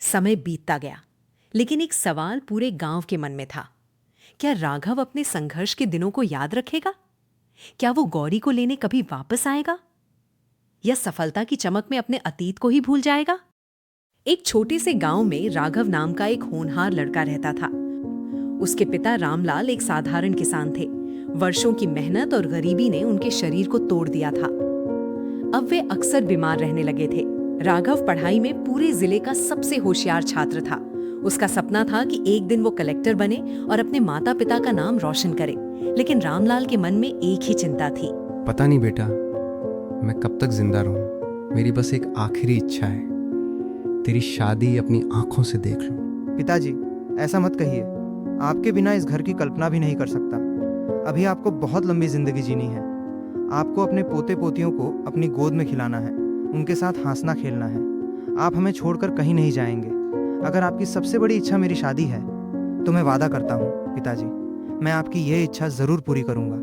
समय बीतता गया, लेकिन एक सवाल पूरे गांव के मन में था। क्या राघव अपने संघर्ष के दिनों को याद रखेगा? क्या वो गौरी को लेने कभी वापस आएगा, या सफलता की चमक में अपने अतीत को ही भूल जाएगा? एक छोटे से गांव में राघव नाम का एक होनहार लड़का रहता था। उसके पिता रामलाल एक साधारण किसान थे। वर्षों की मेहनत और गरीबी ने उनके शरीर को तोड़ दिया था। अब वे अक्सर बीमार रहने लगे थे। राघव पढ़ाई में पूरे जिले का सबसे होशियार छात्र था। उसका सपना था कि एक दिन वो कलेक्टर बने और अपने माता पिता का नाम रोशन करे। लेकिन रामलाल के मन में एक ही चिंता थी। पता नहीं बेटा, मैं कब तक जिंदा रहूं। मेरी बस एक आखिरी इच्छा है, तेरी शादी अपनी आंखों से देख लूं। पिताजी, ऐसा मत कहिए। आपके बिना इस घर की कल्पना भी नहीं कर सकता। अभी आपको बहुत लंबी जिंदगी जीनी है। आपको अपने पोते पोतियों को अपनी गोद में खिलाना है, उनके साथ हंसना खेलना है। आप हमें छोड़कर कहीं नहीं जाएंगे। अगर आपकी सबसे बड़ी इच्छा मेरी शादी है तो मैं वादा करता हूँ पिताजी, मैं आपकी ये इच्छा जरूर पूरी करूँगा।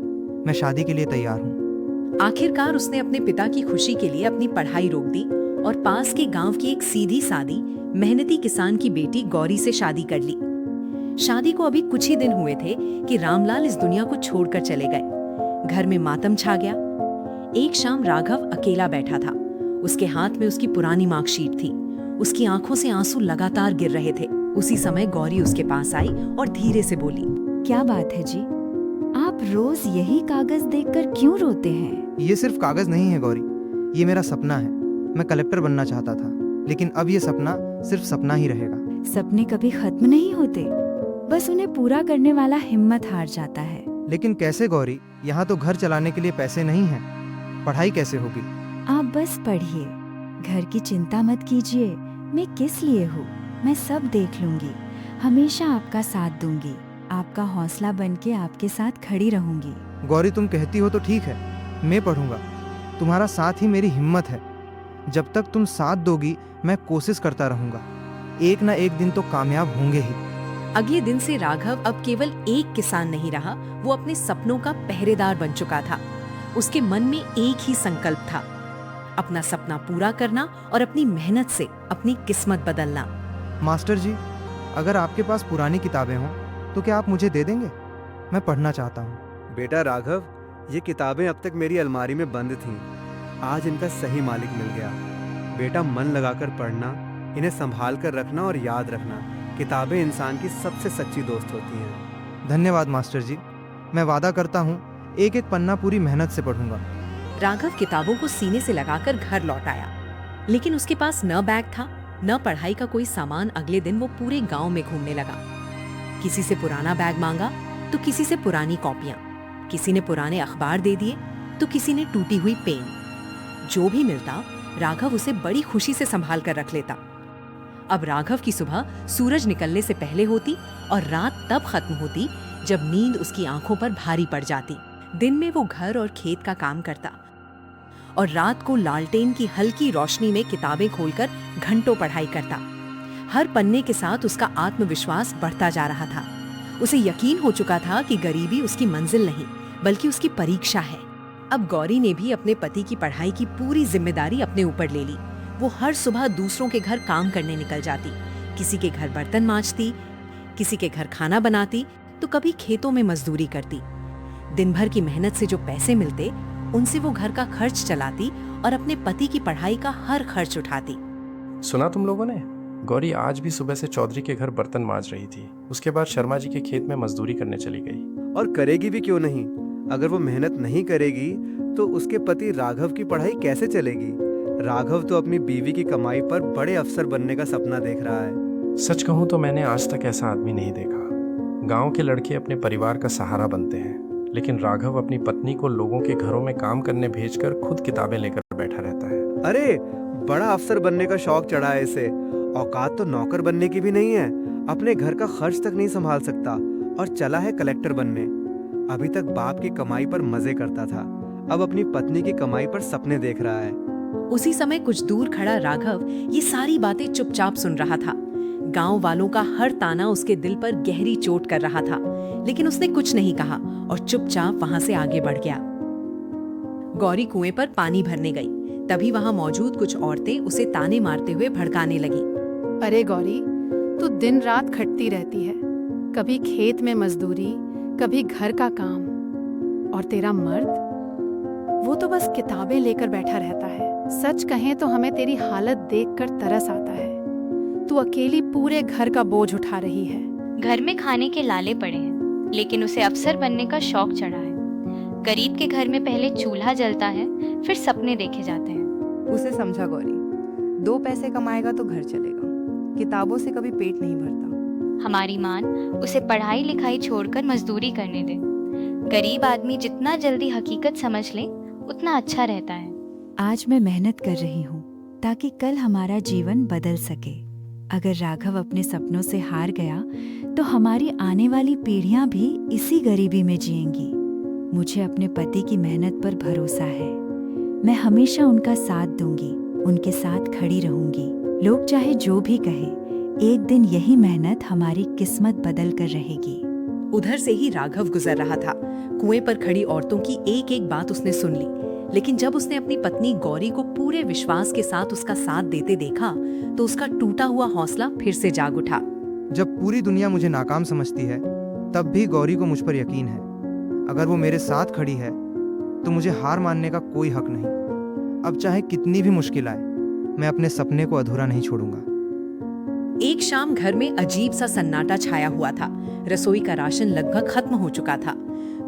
मैं शादी के लिए तैयार हूँ। आखिरकार उसने अपने पिता की खुशी के लिए अपनी पढ़ाई रोक दी और पास के गांव की एक सीधी सादी मेहनती किसान की बेटी गौरी से शादी कर ली। शादी को अभी कुछ ही दिन हुए थे कि रामलाल इस दुनिया को छोड़कर चले गए। घर में मातम छा गया। एक शाम राघव अकेला बैठा था। उसके हाथ में उसकी पुरानी मार्कशीट थी। उसकी आंखों से आंसू लगातार गिर रहे थे। उसी समय गौरी उसके पास आई और धीरे से बोली, क्या बात है जी? आप रोज यही कागज देखकर क्यों रोते हैं? ये सिर्फ कागज नहीं है गौरी, ये मेरा सपना है। मैं कलेक्टर बनना चाहता था, लेकिन अब ये सपना सिर्फ सपना ही रहेगा। सपने कभी खत्म नहीं होते, बस उन्हें पूरा करने वाला हिम्मत हार जाता है। लेकिन कैसे गौरी? यहाँ तो घर चलाने के लिए पैसे नहीं हैं। पढ़ाई कैसे होगी? आप बस पढ़िए, घर की चिंता मत कीजिए। मैं किस लिए हूँ, मैं सब देख लूंगी। हमेशा आपका साथ दूंगी। आपका हौसला बन के आपके साथ खड़ी रहूंगी। गौरी, तुम कहती हो तो ठीक है, मैं पढ़ूंगा। तुम्हारा साथ ही मेरी हिम्मत है। जब तक तुम साथ दोगी मैं कोशिश करता रहूंगा। एक ना एक दिन तो कामयाब होंगे ही। अगले दिन से राघव अब केवल एक किसान नहीं रहा, वो अपने सपनों का पहरेदार बन चुका था। उसके मन में एक ही संकल्प था, अपना सपना पूरा करना और अपनी मेहनत से अपनी किस्मत बदलना। मास्टर जी, अगर आपके पास पुरानी किताबें हों तो क्या आप मुझे दे देंगे? मैं पढ़ना चाहता हूँ। बेटा राघव, ये किताबें अब तक मेरी अलमारी में बंद थीं। आज इनका सही मालिक मिल गया। बेटा, मन लगाकर पढ़ना, इन्हें संभाल कर रखना और याद रखना, किताबें इंसान की सबसे सच्ची दोस्त होती हैं। धन्यवाद मास्टर जी, मैं वादा करता हूँ एक एक पन्ना पूरी मेहनत से पढ़ूंगा। राघव किताबों को सीने से लगाकर घर लौट आया, लेकिन उसके पास न बैग था न पढ़ाई का कोई सामान। अगले दिन वो पूरे गांव में घूमने लगा। किसी से पुराना बैग मांगा तो किसी से पुरानी कॉपियां, किसी ने पुराने अखबार दे दिए तो किसी ने टूटी हुई पेन। जो भी मिलता राघव उसे बड़ी खुशी से संभाल कर रख लेता। अब राघव की सुबह सूरज निकलने से पहले होती और रात तब खत्म होती जब नींद उसकी आंखों पर भारी पड़ जाती। दिन में वो घर और खेत का काम करता और रात को लालटेन की हल्की रोशनी में किताबें खोलकर घंटों पढ़ाई करता। हर पन्ने के साथ उसका आत्मविश्वास बढ़ता जा रहा था। उसे यकीन हो चुका था कि गरीबी उसकी मंजिल नहीं बल्कि उसकी परीक्षा है। अब गौरी ने भी अपने पति की पढ़ाई की पूरी जिम्मेदारी अपने ऊपर ले ली। वो हर सुबह दूसरों के घर काम करने निकल जाती। किसी के घर बर्तन मांजती, किसी के घर खाना बनाती तो कभी खेतों में मजदूरी करती। दिन भर की मेहनत से जो पैसे मिलते उनसे वो घर का खर्च चलाती और अपने पति की पढ़ाई का हर खर्च उठाती। सुना तुम लोगों ने? गौरी आज भी सुबह से चौधरी के घर बर्तन मांज रही थी। उसके बाद शर्मा जी के खेत में मजदूरी करने चली गई। और करेगी भी क्यों नहीं? अगर वो मेहनत नहीं करेगी तो उसके पति राघव की पढ़ाई कैसे चलेगी? राघव तो अपनी बीवी की कमाई पर बड़े अफसर बनने का सपना देख रहा है। सच कहूँ तो मैंने आज तक ऐसा आदमी नहीं देखा। गांव के लड़के अपने परिवार का सहारा बनते हैं, लेकिन राघव अपनी पत्नी को लोगों के घरों में काम करने भेजकर खुद किताबें लेकर बैठा रहता है। अरे, बड़ा अफसर बनने का शौक चढ़ा है इसे। औकात तो नौकर बनने की भी नहीं है। अपने घर का खर्च तक नहीं संभाल सकता और चला है कलेक्टर बनने। अभी तक बाप की कमाई पर मजे करता था, अब अपनी पत्नी की कमाई पर सपने देख रहा है। उसी समय कुछ दूर खड़ा राघव ये सारी बातें चुपचाप सुन रहा था। गांव वालों का हर ताना उसके दिल पर गहरी चोट कर रहा था, लेकिन उसने कुछ नहीं कहा और चुपचाप वहां से आगे बढ़ गया। गौरी कुएं पर पानी भरने गई। तभी वहां मौजूद कुछ औरतें उसे ताने मारते हुए भड़काने लगी। अरे गौरी, तू दिन रात खटती रहती है, कभी खेत में मजदूरी, कभी घर का काम। और तेरा मर्द, वो तो बस किताबें लेकर बैठा रहता है। सच कहें तो हमें तेरी हालत देखकर तरस आता है। तू अकेली पूरे घर का बोझ उठा रही है। घर में खाने के लाले पड़े हैं, लेकिन उसे अफसर बनने का शौक चढ़ा है। गरीब के घर में पहले चूल्हा जलता है, फिर सपने देखे जाते हैं। उसे समझा गौरी, 2 पैसे कमाएगा तो घर चलेगा, किताबों से कभी पेट नहीं भरता। हमारी मान उसे पढ़ाई लिखाई छोड़कर मजदूरी करने दे। गरीब आदमी जितना जल्दी हकीकत समझ ले उतना अच्छा रहता है। आज मैं मेहनत कर रही हूँ ताकि कल हमारा जीवन बदल सके। अगर राघव अपने सपनों से हार गया तो हमारी आने वाली पीढ़ियां भी इसी गरीबी में जिएंगी। मुझे अपने पति की मेहनत पर भरोसा है। मैं हमेशा उनका साथ दूंगी, उनके साथ खड़ी रहूंगी। लोग चाहे जो भी कहे, एक दिन यही मेहनत हमारी किस्मत बदल कर रहेगी। उधर से ही राघव गुजर रहा था। कुएं पर खड़ी औरतों की एक एक बात उसने सुन ली, लेकिन जब उसने अपनी पत्नी गौरी को पूरे विश्वास के साथ उसका साथ देते देखा तो उसका टूटा हुआ हौसला फिर से जाग उठा। जब पूरी दुनिया मुझे नाकाम समझती है, तब भी गौरी को मुझ पर यकीन है। अगर वो मेरे साथ खड़ी है तो मुझे हार मानने का कोई हक नहीं। अब चाहे कितनी भी मुश्किल आए, मैं अपने सपने को अधूरा नहीं छोड़ूंगा। एक शाम घर में अजीब सा सन्नाटा छाया हुआ था। रसोई का राशन लगभग खत्म हो चुका था।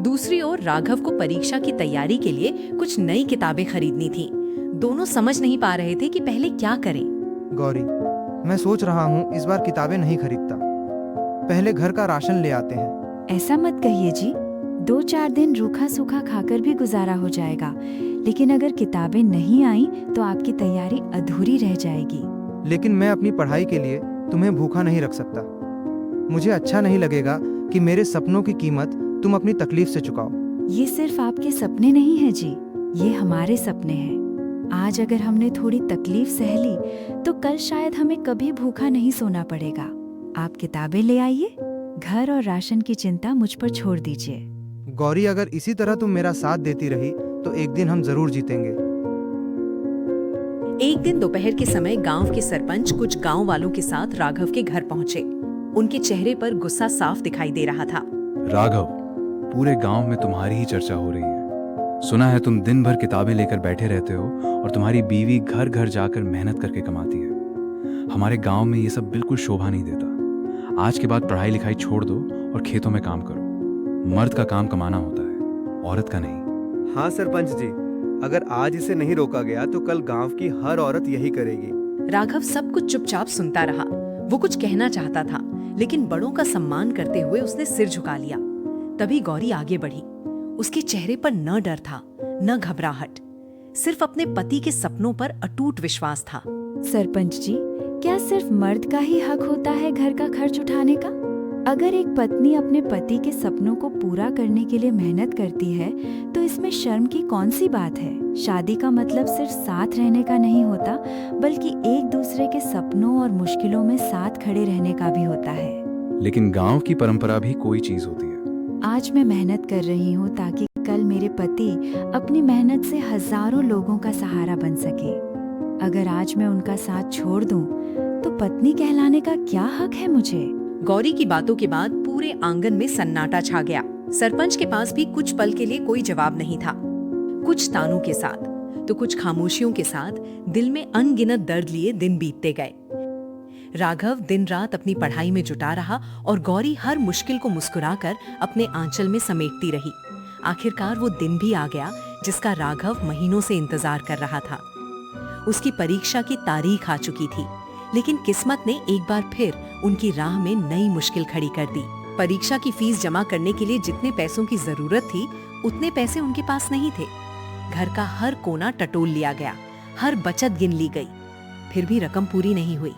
दूसरी ओर राघव को परीक्षा की तैयारी के लिए कुछ नई किताबें खरीदनी थी। दोनों समझ नहीं पा रहे थे कि पहले क्या करें। गौरी, मैं सोच रहा हूँ इस बार किताबें नहीं खरीदता, पहले घर का राशन ले आते हैं। ऐसा मत कहिए जी, 2-4 दिन रूखा सूखा खाकर भी गुजारा हो जाएगा, लेकिन अगर किताबें नहीं आई तो आपकी तैयारी अधूरी रह जाएगी। लेकिन मैं अपनी पढ़ाई के लिए तुम्हें भूखा नहीं रख सकता। मुझे अच्छा नहीं लगेगा कि मेरे सपनों की कीमत तुम अपनी तकलीफ से चुकाओ। ये सिर्फ आपके सपने नहीं है जी, ये हमारे सपने हैं। आज अगर हमने थोड़ी तकलीफ सह ली तो कल शायद हमें कभी भूखा नहीं सोना पड़ेगा। आप किताबें ले आइए, घर और राशन की चिंता मुझ पर छोड़ दीजिए। गौरी, अगर इसी तरह तुम मेरा साथ देती रही तो एक दिन हम जरूर जीतेंगे। एक दिन दोपहर के समय गांव के सरपंच कुछ गांव वालों के साथ राघव के घर पहुंचे। उनके चेहरे पर गुस्सा साफ दिखाई दे रहा था। राघव, पूरे गांव में तुम्हारी ही चर्चा हो रही है। सुना है तुम दिन भर किताबें लेकर बैठे रहते हो और तुम्हारी बीवी घर घर जाकर मेहनत करके कमाती है। हमारे गांव में ये सब बिल्कुल शोभा नहीं देता। आज के बाद पढ़ाई लिखाई छोड़ दो और खेतों में काम करो। मर्द का काम कमाना होता है, औरत का नहीं। हाँ सरपंच जी, अगर आज इसे नहीं रोका गया तो कल गांव की हर औरत यही करेगी। राघव सब कुछ चुपचाप सुनता रहा। वो कुछ कहना चाहता था, लेकिन बड़ों का सम्मान करते हुए उसने सिर झुका लिया। तभी गौरी आगे बढ़ी। उसके चेहरे पर न डर था, न घबराहट, सिर्फ अपने पति के सपनों पर अटूट विश्वास था। सरपंच जी, क्या सिर्फ मर्द का ही हक होता है घर का खर्च उठाने का? अगर एक पत्नी अपने पति के सपनों को पूरा करने के लिए मेहनत करती है तो इसमें शर्म की कौन सी बात है? शादी का मतलब सिर्फ साथ रहने का नहीं होता, बल्कि एक दूसरे के सपनों और मुश्किलों में साथ खड़े रहने का भी होता है। लेकिन गांव की परंपरा भी कोई चीज होती है। आज मैं मेहनत कर रही हूँ ताकि कल मेरे पति अपनी मेहनत से हजारों लोगों का सहारा बन सके। अगर आज मैं उनका साथ छोड़ दूं, तो पत्नी कहलाने का क्या हक है मुझे? गौरी की बातों के बाद पूरे आंगन में सन्नाटा छा गया। सरपंच के पास भी कुछ पल के लिए कोई जवाब नहीं था। कुछ तानों के साथ तो कुछ खामोशियों के साथ दिल में अनगिनत दर्द लिए दिन बीतते गए। राघव दिन रात अपनी पढ़ाई में जुटा रहा और गौरी हर मुश्किल को मुस्कुराकर अपने आंचल में समेटती रही। आखिरकार वो दिन भी आ गया जिसका राघव महीनों से इंतजार कर रहा था। उसकी परीक्षा की तारीख आ चुकी थी, लेकिन किस्मत ने एक बार फिर उनकी राह में नई मुश्किल खड़ी कर दी। परीक्षा की फीस जमा करने के लिए जितने पैसों की जरूरत थी, उतने पैसे उनके पास नहीं थे। घर का हर कोना टटोल लिया गया, हर बचत गिन ली गई, फिर भी रकम पूरी नहीं हुई।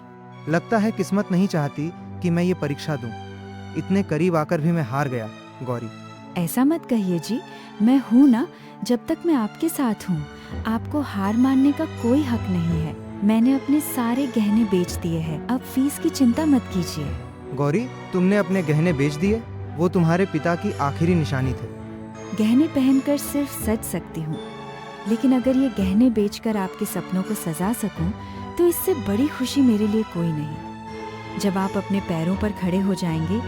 लगता है किस्मत नहीं चाहती कि मैं ये परीक्षा दूं। इतने करीब आकर भी मैं हार गया। गौरी, ऐसा मत कहिए जी, मैं हूँ ना, जब तक मैं आपके साथ हूँ। आपको हार मानने का कोई हक नहीं है। मैंने अपने सारे गहने बेच दिए हैं, अब फीस की चिंता मत कीजिए। गौरी, तुमने अपने गहने बेच दिए? वो तुम्हारे पिता की आखिरी निशानी थे। गहने पहनकर सिर्फ सज सकती हूँ, लेकिन अगर ये गहने बेचकर आपके सपनों को सजा सकूं, तो इससे बड़ी खुशी मेरे लिए कोई नहीं। जब आप अपने पैरों पर खड़े हो जाएंगे,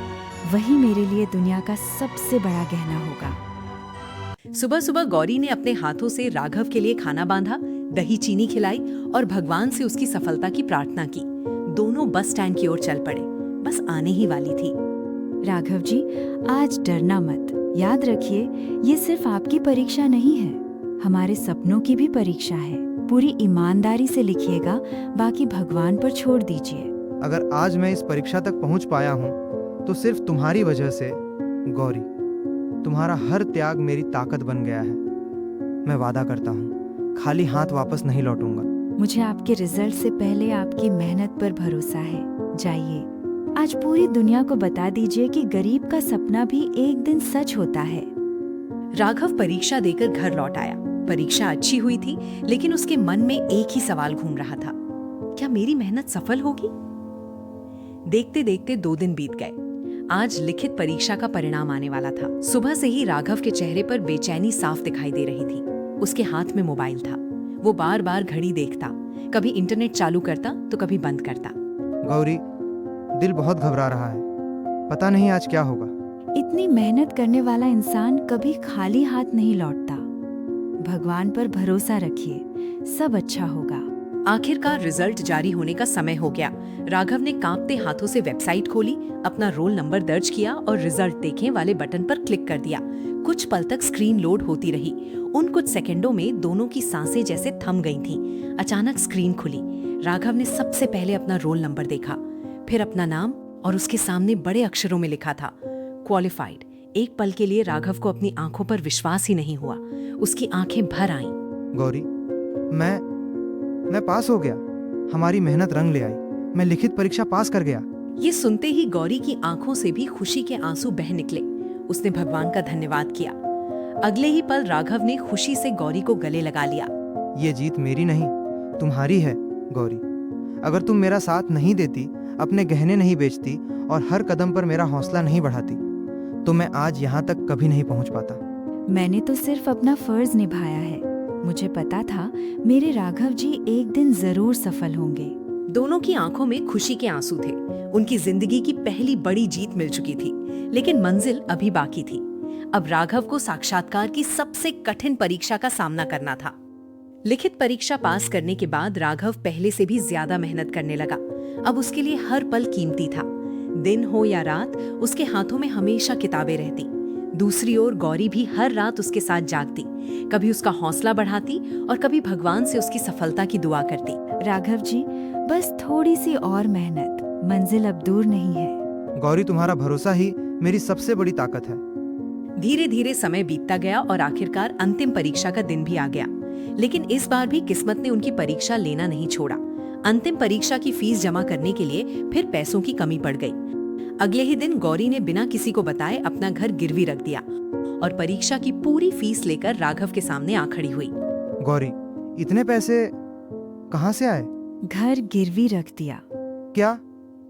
वही मेरे लिए दुनिया का सबसे बड़ा गहना होगा। सुबह सुबह गौरी ने अपने हाथों से राघव के लिए खाना बांधा, दही चीनी खिलाई और भगवान से उसकी सफलता की प्रार्थना की। दोनों बस स्टैंड की ओर चल पड़े। बस आने ही वाली थी। राघव जी, आज डरना मत। याद रखिए, ये सिर्फ आपकी परीक्षा नहीं है, हमारे सपनों की भी परीक्षा है। पूरी ईमानदारी से लिखिएगा, बाकी भगवान पर छोड़ दीजिए। अगर आज मैं इस परीक्षा तक पहुंच पाया हूं तो सिर्फ तुम्हारी वजह से। गौरी, तुम्हारा हर त्याग मेरी ताकत बन गया है। मैं वादा करता हूं, खाली हाथ वापस नहीं लौटूंगा। मुझे आपके रिजल्ट से पहले आपकी मेहनत पर भरोसा है। जाइए, आज पूरी दुनिया को बता दीजिए कि गरीब का सपना भी एक दिन सच होता है। राघव परीक्षा देकर घर लौट आया। परीक्षा अच्छी हुई थी, लेकिन उसके मन में एक ही सवाल घूम रहा था, क्या मेरी मेहनत सफल होगी? देखते देखते 2 दिन बीत गए। आज लिखित परीक्षा का परिणाम आने वाला था। सुबह से ही राघव के चेहरे पर बेचैनी साफ दिखाई दे रही थी। उसके हाथ में मोबाइल था। वो बार बार घड़ी देखता, कभी इंटरनेट चालू करता तो कभी बंद करता। गौरी, दिल बहुत घबरा रहा है। पता नहीं आज क्या होगा। इतनी मेहनत करने वाला इंसान कभी खाली हाथ नहीं लौटता। भगवान पर भरोसा रखिए, सब अच्छा होगा। आखिरकार रिजल्ट जारी होने का समय हो गया। राघव ने कांपते हाथों से वेबसाइट खोली, अपना रोल नंबर दर्ज किया और रिजल्ट देखें वाले बटन पर क्लिक कर दिया। कुछ पल तक स्क्रीन लोड होती रही। उन कुछ सेकंडों में दोनों की सांसें जैसे थम गई थीं। अचानक स्क्रीन खुली। राघव ने सबसे पहले अपना रोल नंबर देखा, फिर अपना नाम और उसके सामने बड़े अक्षरों में लिखा था क्वालिफाइड। एक पल के लिए राघव को अपनी आंखों पर विश्वास ही नहीं हुआ। उसकी आंखें भर आईं। गौरी, मैं पास हो गया। हमारी मेहनत रंग ले आई। मैं लिखित परीक्षा पास कर गया। ये सुनते ही गौरी की आंखों से भी खुशी के आंसू बह निकले। उसने भगवान का धन्यवाद किया। अगले ही पल राघव ने खुशी से गौरी को गले लगा लिया। ये जीत मेरी नहीं, तुम्हारी है गौरी। अगर तुम मेरा साथ नहीं देती, अपने गहने नहीं बेचती और हर कदम पर मेरा हौसला नहीं बढ़ाती, तो मैं आज यहाँ तक कभी नहीं पहुँच पाता। मैंने तो सिर्फ अपना फर्ज निभाया है। मुझे पता था मेरे राघव जी एक दिन जरूर सफल होंगे। दोनों की आंखों में खुशी के आंसू थे। उनकी जिंदगी की पहली बड़ी जीत मिल चुकी थी, लेकिन मंजिल अभी बाकी थी। अब राघव को साक्षात्कार की सबसे कठिन परीक्षा का सामना करना था। लिखित परीक्षा पास करने के बाद राघव पहले से भी ज्यादा मेहनत करने लगा। अब उसके लिए हर पल कीमती था। दिन हो या रात, उसके हाथों में हमेशा किताबें रहती। दूसरी ओर गौरी भी हर रात उसके साथ जागती, कभी उसका हौसला बढ़ाती और कभी भगवान से उसकी सफलता की दुआ करती। राघव जी, बस थोड़ी सी और मेहनत, मंजिल अब दूर नहीं है। गौरी, तुम्हारा भरोसा ही मेरी सबसे बड़ी ताकत है। धीरे धीरे समय बीतता गया और आखिरकार अंतिम परीक्षा का दिन भी आ गया। लेकिन इस बार भी किस्मत ने उनकी परीक्षा लेना नहीं छोड़ा। अंतिम परीक्षा की फीस जमा करने के लिए फिर पैसों की कमी पड़ गई। अगले ही दिन गौरी ने बिना किसी को बताए अपना घर गिरवी रख दिया और परीक्षा की पूरी फीस लेकर राघव के सामने आ खड़ी हुई। गौरी, इतने पैसे कहाँ से आए? घर गिरवी रख दिया। क्या?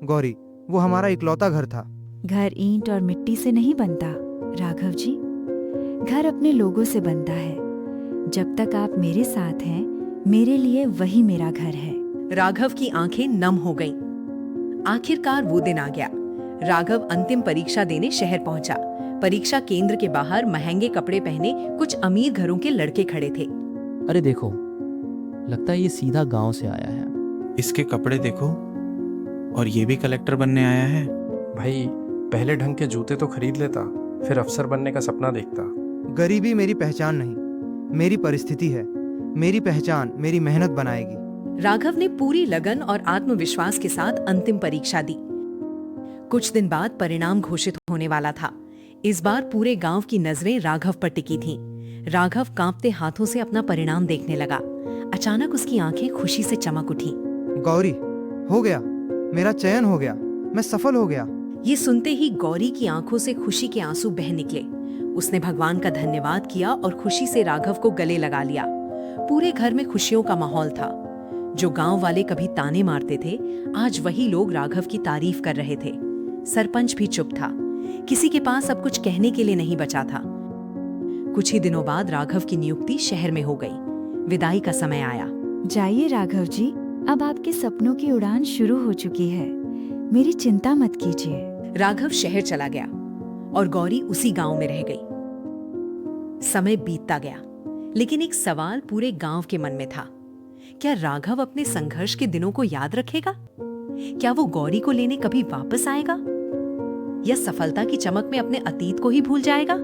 गौरी, वो हमारा इकलौता घर था। घर ईंट और मिट्टी से नहीं बनता राघव जी, घर अपने लोगों से बनता है। जब तक आप मेरे साथ हैं, मेरे लिए वही मेरा घर है। राघव की आंखें नम हो गईं। आखिरकार वो दिन आ गया। राघव अंतिम परीक्षा देने शहर पहुंचा। परीक्षा केंद्र के बाहर महंगे कपड़े पहने कुछ अमीर घरों के लड़के खड़े थे। अरे देखो, लगता है ये सीधा गांव से आया है। इसके कपड़े देखो, और ये भी कलेक्टर बनने आया है। भाई, पहले ढंग के जूते तो खरीद लेता, फिर अफसर बनने का सपना देखता। गरीबी मेरी पहचान नहीं, मेरी परिस्थिति है। मेरी पहचान मेरी मेहनत बनाएगी। राघव ने पूरी लगन और आत्मविश्वास के साथ अंतिम परीक्षा दी। कुछ दिन बाद परिणाम घोषित होने वाला था। इस बार पूरे गांव की नजरें राघव पर टिकी थीं। राघव कांपते हाथों से अपना परिणाम देखने लगा। अचानक उसकी आंखें खुशी से चमक उठी। गौरी, हो गया, मेरा चयन हो गया, मैं सफल हो गया। ये सुनते ही गौरी की आंखों से खुशी के आंसू बह निकले। उसने भगवान का धन्यवाद किया और खुशी से राघव को गले लगा लिया। पूरे घर में खुशियों का माहौल था। जो गांव वाले कभी ताने मारते थे, आज वही लोग राघव की तारीफ कर रहे थे। सरपंच भी चुप था। किसी के पास अब कुछ कहने के लिए नहीं बचा था। कुछ ही दिनों बाद राघव की नियुक्ति शहर में हो गई। विदाई का समय आया। जाइए राघव जी, अब आपके सपनों की उड़ान शुरू हो चुकी है। मेरी चिंता मत कीजिए। राघव शहर चला गया और गौरी उसी गांव में रह गई। समय बीतता गया, लेकिन एक सवाल पूरे गांव के मन में था। क्या राघव अपने संघर्ष के दिनों को याद रखेगा? क्या वो गौरी को लेने कभी वापस आएगा, या सफलता की चमक में अपने अतीत को ही भूल जाएगा?